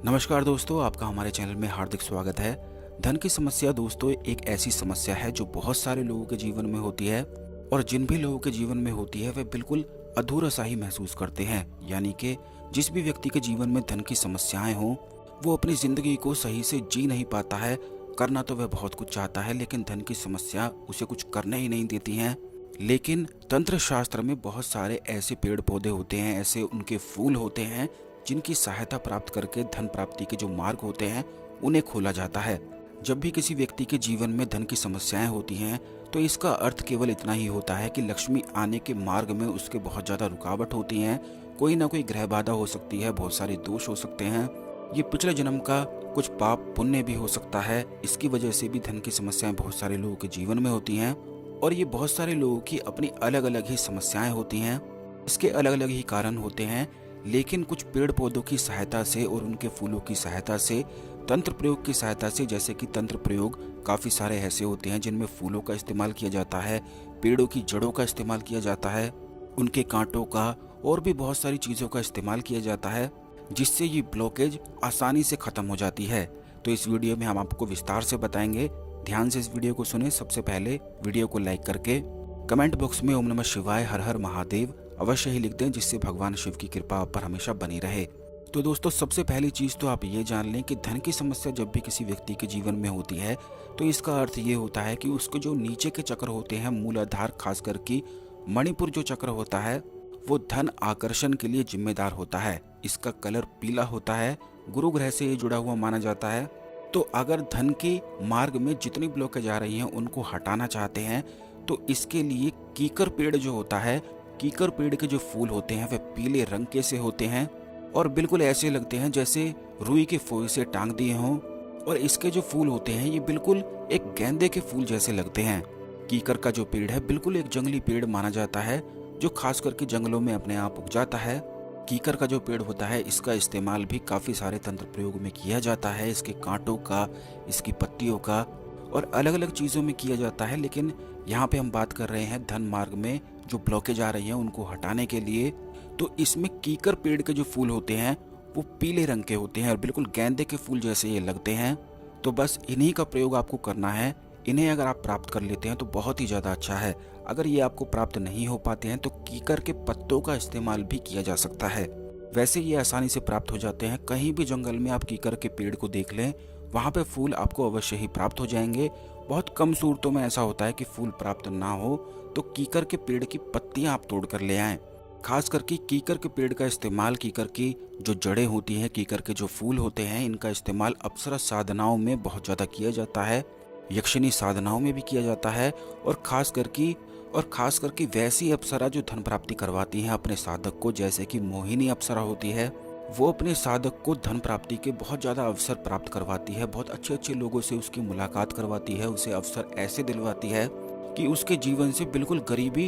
नमस्कार दोस्तों, आपका हमारे चैनल में हार्दिक स्वागत है। धन की समस्या दोस्तों एक ऐसी समस्या है जो बहुत सारे लोगों के जीवन में होती है और जिन भी लोगों के जीवन में होती है वे बिल्कुल अधूरा सा ही महसूस करते हैं। यानी कि जिस भी व्यक्ति के जीवन में धन की समस्याएं हों वो अपनी जिंदगी को सही से जी नहीं पाता है। करना तो वह बहुत कुछ चाहता है लेकिन धन की समस्या उसे कुछ करने ही नहीं देती हैं। लेकिन तंत्र शास्त्र में बहुत सारे ऐसे पेड़ पौधे होते हैं, ऐसे उनके फूल होते हैं जिनकी सहायता प्राप्त करके धन प्राप्ति के जो मार्ग होते हैं उन्हें खोला जाता है। जब भी किसी व्यक्ति के जीवन में धन की समस्याएं होती हैं तो इसका अर्थ केवल इतना ही होता है कि लक्ष्मी आने के मार्ग में उसके बहुत ज़्यादा रुकावट होती हैं। कोई ना कोई ग्रह बाधा हो सकती है, बहुत सारे दोष हो सकते हैं, ये पिछले जन्म का कुछ पाप पुण्य भी हो सकता है। इसकी वजह से भी धन की समस्याएं बहुत सारे लोगों के जीवन में होती हैं और ये बहुत सारे लोगों की अपनी अलग अलग ही समस्याएं होती हैं। इसके अलग अलग ही कारण होते हैं, लेकिन कुछ पेड़ पौधों की सहायता से और उनके फूलों की सहायता से, तंत्र प्रयोग की सहायता से, जैसे कि तंत्र प्रयोग काफ़ी सारे ऐसे होते हैं जिनमें फूलों का इस्तेमाल किया जाता है, पेड़ों की जड़ों का इस्तेमाल किया जाता है, उनके कांटों का और भी बहुत सारी चीज़ों का इस्तेमाल किया जाता है जिससे ये ब्लॉकेज आसानी से ख़त्म हो जाती है। तो इस वीडियो में हम आपको विस्तार से बताएंगे। ध्यान से इस वीडियो को सुने। सबसे पहले वीडियो को लाइक करके कमेंट बॉक्स में ओम नमः शिवाय, हर हर महादेव अवश्य ही लिख दें, जिससे भगवान शिव की कृपा आप पर हमेशा बनी रहे। तो दोस्तों सबसे पहली चीज तो आप ये जान लें कि धन की समस्या जब भी किसी व्यक्ति के जीवन में होती है तो इसका अर्थ ये होता है कि उसके जो नीचे के चक्र होते हैं, मूलाधार, खास करके मणिपुर जो चक्र होता है वो धन आकर्षण के लिए जिम्मेदार होता है। इसका कलर पीला होता है, गुरु ग्रह से ये जुड़ा हुआ माना जाता है। तो अगर धन के मार्ग में जितनी ब्लॉकेज आ रही हैं उनको हटाना चाहते हैं तो इसके लिए कीकर पेड़ जो होता है, कीकर पेड़ के जो फूल होते हैं वे पीले रंग के से होते हैं और बिल्कुल ऐसे लगते हैं जैसे रुई के फोई से टांग दिए हों। और इसके जो फूल होते हैं ये बिल्कुल एक गेंदे के फूल जैसे लगते हैं। कीकर का जो पेड़ है बिल्कुल एक जंगली पेड़ माना जाता है जो खास करके जंगलों में अपने आप उग जाता है। कीकर का जो पेड़ होता है इसका इस्तेमाल भी काफ़ी सारे तंत्र प्रयोग में किया जाता है, इसके कांटों का, इसकी पत्तियों का और अलग अलग चीज़ों में किया जाता है। लेकिन यहाँ पे हम बात कर रहे हैं धन मार्ग में जो ब्लॉकेज आ रही हैं उनको हटाने के लिए। तो इसमें कीकर पेड़ के जो फूल होते हैं वो पीले रंग के होते हैं और बिल्कुल गेंदे के फूल जैसे ये लगते हैं। तो बस इन्हीं का प्रयोग आपको करना है। इन्हें अगर आप प्राप्त कर लेते हैं तो बहुत ही ज़्यादा अच्छा है। अगर ये आपको प्राप्त नहीं हो पाते हैं तो कीकर के पत्तों का इस्तेमाल भी किया जा सकता है। वैसे ये आसानी से प्राप्त हो जाते हैं। कहीं भी जंगल में आप कीकर के पेड़ को देख लें, वहाँ पे फूल आपको अवश्य ही प्राप्त हो जाएंगे। बहुत कम सूरतों में ऐसा होता है कि फूल प्राप्त ना हो तो कीकर के पेड़ की पत्तियां आप तोड़ कर ले आएं। खास करके कीकर के पेड़ का इस्तेमाल, कीकर की जो जड़ें होती हैं, कीकर के जो फूल होते हैं, इनका इस्तेमाल अप्सरा साधनाओं में बहुत ज़्यादा किया जाता है, यक्षिणी साधनाओं में भी किया जाता है और खास करके वैसी अप्सरा जो धन प्राप्ति करवाती हैं अपने साधक को, जैसे कि मोहिनी अप्सरा होती है, वो अपने साधक को धन प्राप्ति के बहुत ज़्यादा अवसर प्राप्त करवाती है। बहुत अच्छे अच्छे लोगों से उसकी मुलाकात करवाती है, उसे अवसर ऐसे दिलवाती है कि उसके जीवन से बिल्कुल गरीबी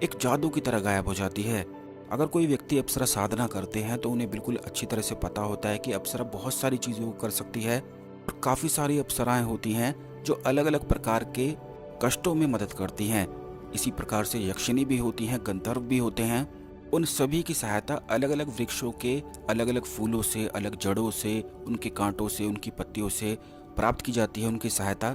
एक जादू की तरह गायब हो जाती है। अगर कोई व्यक्ति अप्सरा साधना करते हैं तो उन्हें बिल्कुल अच्छी तरह से पता होता है कि अप्सरा बहुत सारी चीज़ों को कर सकती है और काफ़ी सारी अप्सराएं होती हैं जो अलग अलग प्रकार के कष्टों में मदद करती हैं। इसी प्रकार से यक्षिणी भी होती हैं, गंधर्व भी होते हैं। उन सभी की सहायता अलग अलग वृक्षों के अलग अलग फूलों से, अलग जड़ों से, उनके कांटों से, उनकी पत्तियों से प्राप्त की जाती है उनकी सहायता।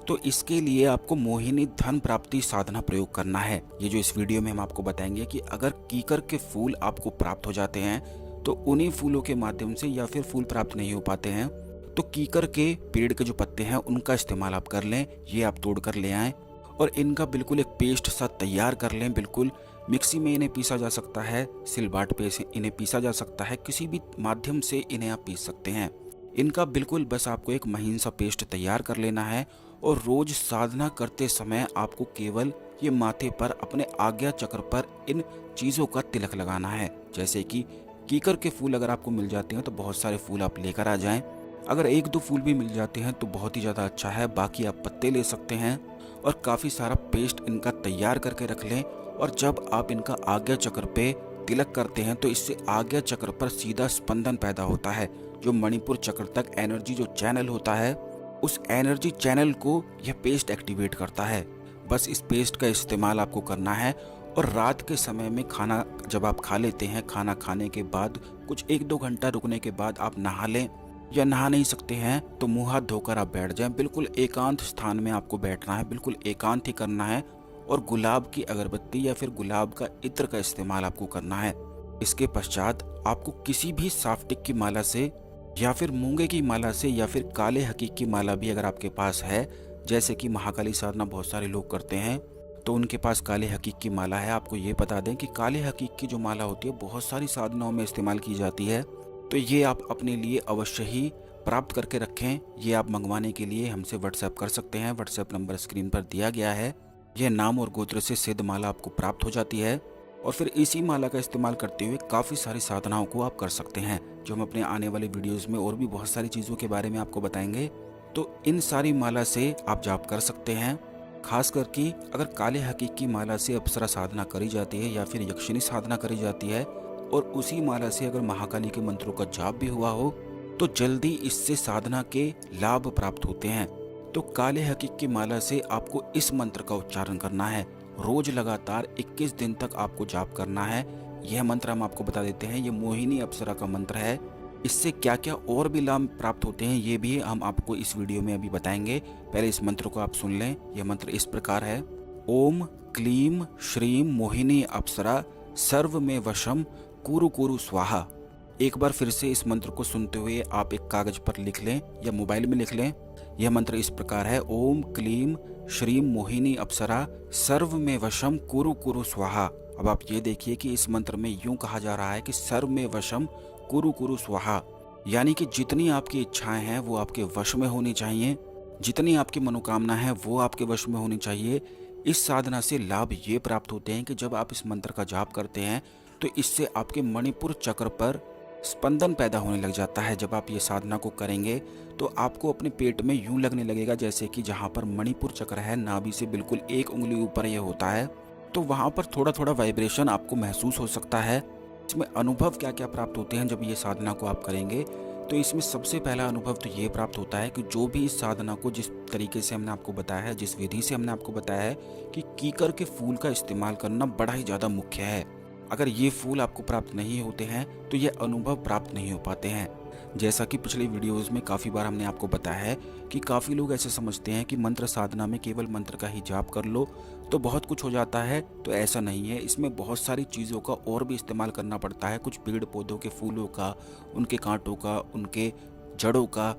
तो इसके लिए आपको मोहिनी धन प्राप्ति साधना प्रयोग करना है। ये जो इस वीडियो में हम आपको बताएंगे कि अगर कीकर के फूल आपको प्राप्त हो जाते हैं तो उन्हीं फूलों के माध्यम से, या फिर फूल प्राप्त नहीं हो पाते हैं तो कीकर के पेड़ के जो पत्ते हैं उनका इस्तेमाल आप कर लें। ये आप तोड़ कर ले आएँ और इनका बिल्कुल एक पेस्ट सा तैयार कर लें। बिल्कुल मिक्सी में इन्हें पीसा जा सकता है, सिलबाट पे से इन्हें पीसा जा सकता है, किसी भी माध्यम से इन्हें आप पीस सकते हैं। इनका बिल्कुल बस आपको एक महीन सा पेस्ट तैयार कर लेना है और रोज साधना करते समय आपको केवल ये माथे पर, अपने आज्ञा चक्र पर इन चीज़ों का तिलक लगाना है। जैसे कि कीकर के फूल अगर आपको मिल जाते हैं तो बहुत सारे फूल आप लेकर आ जाएं। अगर एक दो फूल भी मिल जाते हैं तो बहुत ही ज़्यादा अच्छा है, बाकी आप पत्ते ले सकते हैं और काफ़ी सारा पेस्ट इनका तैयार करके रख लें। और जब आप इनका आज्ञा चक्र पे तिलक करते हैं तो इससे आज्ञा चक्र पर सीधा स्पंदन पैदा होता है। जो मणिपुर चक्र तक एनर्जी जो चैनल होता है उस एनर्जी चैनल को यह पेस्ट एक्टिवेट करता है। बस इस पेस्ट का इस्तेमाल आपको करना है और रात के समय में खाना जब आप खा लेते हैं, खाना खाने के बाद कुछ 1-2 घंटा रुकने के बाद आप नहा लें या नहा नहीं सकते हैं तो मुंह हाथ धोकर आप बैठ जाएं। बिल्कुल एकांत स्थान में आपको बैठना है, बिल्कुल एकांत ही करना है और गुलाब की अगरबत्ती या फिर गुलाब का इत्र का इस्तेमाल आपको करना है। इसके पश्चात आपको किसी भी साफ्टिक की माला से या फिर मूंगे की माला से या फिर काले हकीक की माला भी अगर आपके पास है, जैसे कि महाकाली साधना बहुत सारे लोग करते हैं तो उनके पास काले हकीक की माला है। आपको ये बता दें कि काले हकीक की जो माला होती है बहुत सारी साधनाओं में इस्तेमाल की जाती है, तो ये आप अपने लिए अवश्य ही प्राप्त करके रखें। ये आप मंगवाने के लिए हमसे व्हाट्सएप कर सकते हैं। व्हाट्सएप नंबर स्क्रीन पर दिया गया है। यह नाम और गोत्र से सिद्ध माला आपको प्राप्त हो जाती है और फिर इसी माला का इस्तेमाल करते हुए काफ़ी सारी साधनाओं को आप कर सकते हैं, जो हम अपने आने वाले वीडियोज़ में और भी बहुत सारी चीज़ों के बारे में आपको बताएंगे। तो इन सारी माला से आप जाप कर सकते हैं। खास करके अगर काले हकीक की माला से अप्सरा साधना करी जाती है या फिर यक्षिणी साधना करी जाती है और उसी माला से अगर महाकाली के मंत्रों का जाप भी हुआ हो तो जल्दी इससे साधना के लाभ प्राप्त होते हैं। तो काले हकीक की माला से आपको इस मंत्र का उच्चारण करना है। रोज लगातार 21 दिन तक आपको जाप करना है। यह मंत्र हम आपको बता देते हैं, ये मोहिनी अप्सरा का मंत्र है। इससे क्या क्या और भी लाभ प्राप्त होते हैं ये भी हम आपको इस वीडियो में अभी बताएंगे। पहले इस मंत्र को आप सुन लें। यह मंत्र इस प्रकार है, ओम क्लीम श्रीम मोहिनी अप्सरा सर्व में वशम कुरु कुरु स्वाहा। एक बार फिर से इस मंत्र को सुनते हुए आप एक कागज पर लिख लें या मोबाइल में लिख लें। यह मंत्र इस प्रकार है, ओम क्लीम श्रीम मोहिनी अप्सरा सर्व में वशम कुरु कुरु स्वाहा। अब आप ये देखिए कि इस मंत्र में यूं कहा जा रहा है कि सर्व में वशम कुरु कुरु स्वाहा, यानी कि जितनी आपकी इच्छाएं हैं वो आपके वश में होनी चाहिए, जितनी आपकी मनोकामना है वो आपके वश में होनी चाहिए। इस साधना से लाभ ये प्राप्त होते हैं कि जब आप इस मंत्र का जाप करते हैं तो इससे आपके मणिपुर चक्र पर स्पंदन पैदा होने लग जाता है। जब आप ये साधना को करेंगे तो आपको अपने पेट में यूं लगने लगेगा जैसे कि जहाँ पर मणिपुर चक्र है, नाभि से बिल्कुल एक उंगली ऊपर ये होता है, तो वहाँ पर थोड़ा थोड़ा वाइब्रेशन आपको महसूस हो सकता है। इसमें अनुभव क्या क्या प्राप्त होते हैं जब ये साधना को आप करेंगे, तो इसमें सबसे पहला अनुभव तो ये प्राप्त होता है कि जो भी इस साधना को जिस तरीके से हमने आपको बताया है, जिस विधि से हमने आपको बताया है कि कीकर के फूल का इस्तेमाल करना बड़ा ही ज़्यादा मुख्य है। अगर ये फूल आपको प्राप्त नहीं होते हैं तो ये अनुभव प्राप्त नहीं हो पाते हैं। जैसा कि पिछले वीडियोस में काफ़ी बार हमने आपको बताया है कि काफ़ी लोग ऐसे समझते हैं कि मंत्र साधना में केवल मंत्र का ही जाप कर लो तो बहुत कुछ हो जाता है, तो ऐसा नहीं है। इसमें बहुत सारी चीज़ों का और भी इस्तेमाल करना पड़ता है। कुछ पेड़ पौधों के फूलों का, उनके कांटों का, उनके जड़ों का,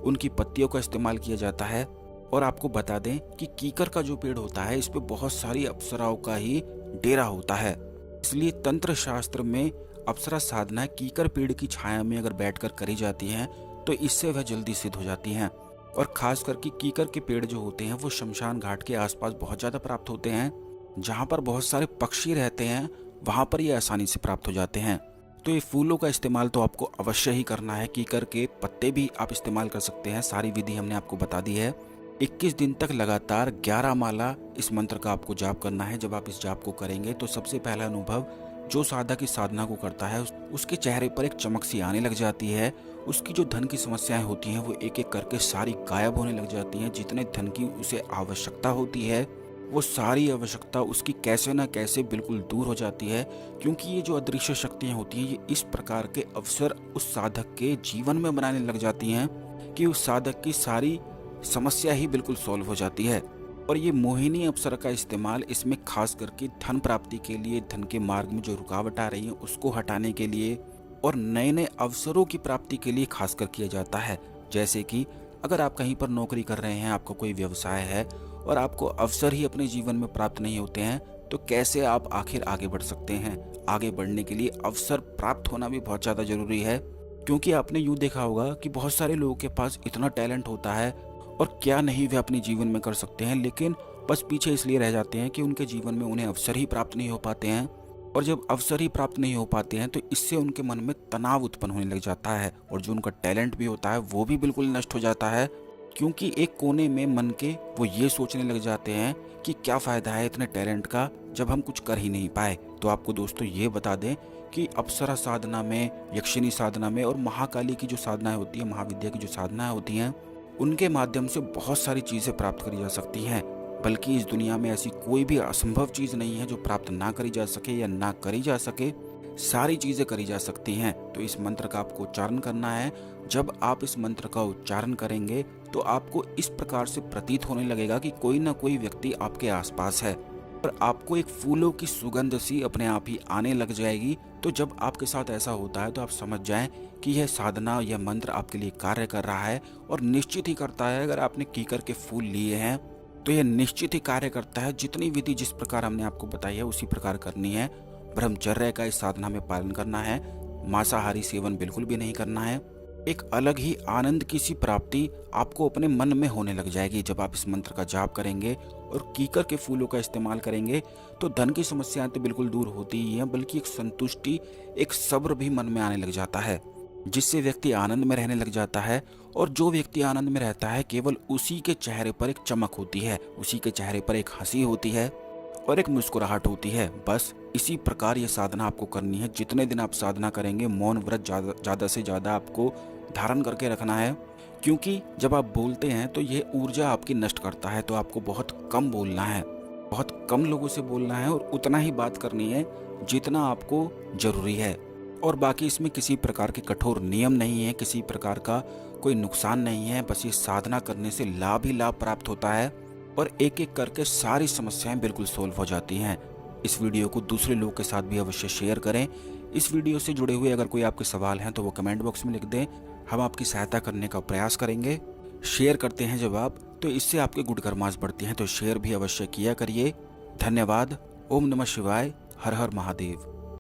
उनकी पत्तियों का इस्तेमाल किया जाता है। और आपको बता दें कि कीकर का जो पेड़ होता है इस पर बहुत सारी अप्सराओं का ही डेरा होता है, इसलिए तंत्र शास्त्र में अप्सरा साधना कीकर पेड़ की छाया में अगर बैठकर करी जाती हैं तो इससे वह जल्दी सिद्ध हो जाती हैं। और खास करके कीकर के पेड़ जो होते हैं वो शमशान घाट के आसपास बहुत ज़्यादा प्राप्त होते हैं। जहाँ पर बहुत सारे पक्षी रहते हैं वहाँ पर ये आसानी से प्राप्त हो जाते हैं। तो ये फूलों का इस्तेमाल तो आपको अवश्य ही करना है। कीकर के पत्ते भी आप इस्तेमाल कर सकते हैं। सारी विधि हमने आपको बता दी है। 21 दिन तक लगातार 11 माला इस मंत्र का आपको जाप करना है। जब आप इस जाप को करेंगे तो सबसे पहला अनुभव जो साधक इस साधना को करता है उसके चेहरे पर एक चमक सी आने लग जाती है। उसकी जो धन की समस्याएं होती हैं वो एक एक करके सारी गायब होने लग जाती हैं। जितने धन की उसे आवश्यकता होती है वो सारी आवश्यकता उसकी कैसे न कैसे बिल्कुल दूर हो जाती है, क्योंकि ये जो अदृश्य शक्तियाँ होती हैं ये इस प्रकार के अवसर उस साधक के जीवन में बनाने लग जाती हैं कि उस साधक की सारी समस्या ही बिल्कुल सॉल्व हो जाती है। और ये मोहिनी अप्सरा का इस्तेमाल इसमें खास करके धन प्राप्ति के लिए, धन के मार्ग में जो रुकावट आ रही है उसको हटाने के लिए और नए नए अवसरों की प्राप्ति के लिए खासकर किया जाता है। जैसे कि अगर आप कहीं पर नौकरी कर रहे हैं, आपका कोई व्यवसाय है और आपको अवसर ही अपने जीवन में प्राप्त नहीं होते हैं, तो कैसे आप आखिर आगे बढ़ सकते हैं। आगे बढ़ने के लिए अवसर प्राप्त होना भी बहुत ज़्यादा जरूरी है, क्योंकि आपने यूँ देखा होगा कि बहुत सारे लोगों के पास इतना टैलेंट होता है और क्या नहीं वे अपने जीवन में कर सकते हैं, लेकिन बस पीछे इसलिए रह जाते हैं कि उनके जीवन में उन्हें अवसर ही प्राप्त नहीं हो पाते हैं। और जब अवसर ही प्राप्त नहीं हो पाते हैं तो इससे उनके मन में तनाव उत्पन्न होने लग जाता है और जो उनका टैलेंट भी होता है वो भी बिल्कुल नष्ट हो जाता है, क्योंकि एक कोने में मन के वो ये सोचने लग जाते हैं कि क्या फ़ायदा है इतने टैलेंट का जब हम कुछ कर ही नहीं पाए। तो आपको दोस्तों ये बता दें कि अप्सरा साधना में, यक्षिणी साधना में और महाकाली की जो साधनाएं होती है, महाविद्या की जो साधनाएं होती हैं, उनके माध्यम से बहुत सारी चीज़ें प्राप्त करी जा सकती हैं। बल्कि इस दुनिया में ऐसी कोई भी असंभव चीज़ नहीं है जो प्राप्त ना करी जा सके या ना करी जा सके। सारी चीजें करी जा सकती हैं। तो इस मंत्र का आपको उच्चारण करना है। जब आप इस मंत्र का उच्चारण करेंगे तो आपको इस प्रकार से प्रतीत होने लगेगा कि कोई ना कोई व्यक्ति आपके आसपास है और आपको एक फूलों की सुगंध सी अपने आप ही आने लग जाएगी। तो जब आपके साथ ऐसा होता है तो आप समझ जाएं कि यह साधना, यह मंत्र आपके लिए कार्य कर रहा है और निश्चित ही करता है। अगर आपने कीकर के फूल लिए हैं तो यह निश्चित ही कार्य करता है। जितनी विधि जिस प्रकार हमने आपको बताई है उसी प्रकार करनी है। ब्रह्मचर्य का इस साधना में पालन करना है। मांसाहारी सेवन बिल्कुल भी नहीं करना है। एक अलग ही आनंद की सी प्राप्ति आपको अपने मन में होने लग जाएगी जब आप इस मंत्र का जाप करेंगे और कीकर के फूलों का इस्तेमाल करेंगे। तो धन की समस्याएं तो बिल्कुल दूर होती ही हैं, बल्कि एक संतुष्टि, एक सब्र भी मन में आने लग जाता है, जिससे व्यक्ति आनंद में रहने लग जाता है। और जो व्यक्ति आनंद में रहता है केवल उसी के चेहरे पर एक चमक होती है, उसी के चेहरे पर एक हंसी होती है और एक मुस्कुराहट होती है। बस इसी प्रकार ये साधना आपको करनी है। जितने दिन आप साधना करेंगे मौन व्रत ज़्यादा से ज़्यादा आपको धारण करके रखना है, क्योंकि जब आप बोलते हैं तो ये ऊर्जा आपकी नष्ट करता है। तो आपको बहुत कम बोलना है, बहुत कम लोगों से बोलना है और उतना ही बात करनी है जितना आपको जरूरी है। और बाकी इसमें किसी प्रकार के कठोर नियम नहीं है, किसी प्रकार का कोई नुकसान नहीं है। बस ये साधना करने से लाभ ही लाभ प्राप्त होता है और एक एक करके सारी समस्याएं बिल्कुल सोल्व हो जाती हैं। इस वीडियो को दूसरे लोगों के साथ भी अवश्य शेयर करें। इस वीडियो से जुड़े हुए अगर कोई आपके सवाल हैं तो वो कमेंट बॉक्स में लिख दें, हम आपकी सहायता करने का प्रयास करेंगे। शेयर करते हैं जब आप, तो इससे आपके गुड कर्मास बढ़ते हैं, तो शेयर भी अवश्य किया करिए। धन्यवाद। ओम नमः शिवाय। हर हर महादेव।